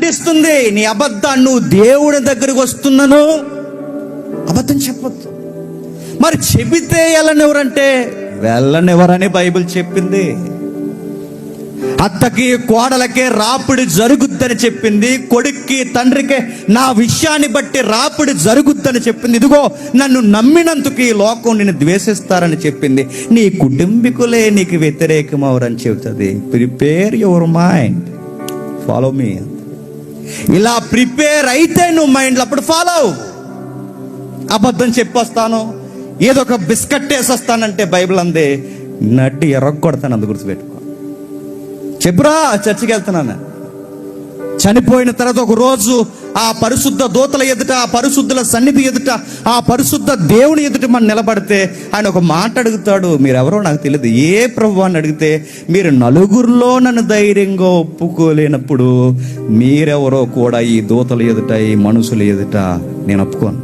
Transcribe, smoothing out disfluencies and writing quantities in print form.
ఖండిస్తుంది. నీ అబద్ధాన్ని, నువ్వు దేవుడి దగ్గరికి వస్తున్నాను అబద్ధం చెప్పొద్దు. మరి చెబితే వెళ్ళనివ్వరంటే వెళ్ళనివ్వరని బైబిల్ చెప్పింది. అత్తకి కోడలకే రాపిడి జరుగుద్దని చెప్పింది. కొడుక్కి తండ్రికే నా విషయాన్ని బట్టి రాపిడి జరుగుద్దని చెప్పింది. ఇదిగో నన్ను నమ్మినందుకు ఈ లోకం నిన్ను ద్వేషిస్తారని చెప్పింది. నీ కుటుంబీకులే నీకు వ్యతిరేకమవరని చెబుతుంది. Prepare your mind, follow me. ఇలా ప్రిపేర్ అయితే నువ్వు మైండ్లో అప్పుడు ఫాలో. అబద్ధం చెప్పొస్తాను, ఏదో ఒక బిస్కెట్ వేసొస్తానంటే బైబిల్ అందే నడ్డి ఎర్రగొడతాను. అందు గుర్తుపెట్టుకో. చెప్పురా చర్చికి వెళ్తున్నాను. చనిపోయిన తర్వాత ఒక రోజు ఆ పరిశుద్ధ దూతల ఎదుట, ఆ పరిశుద్ధుల సన్నిధి ఎదుట, ఆ పరిశుద్ధ దేవుని ఎదుట మనం నిలబడితే ఆయన ఒక మాట అడుగుతాడు. మీరెవరో నాకు తెలియదు, ఏ ప్రభు అని అడిగితే, మీరు నలుగురిలో నన్ను ధైర్యంగా ఒప్పుకోలేనప్పుడు మీరెవరో కూడా ఈ దూతల ఎదుట, ఈ మనుషుల ఎదుట నేను ఒప్పుకోను.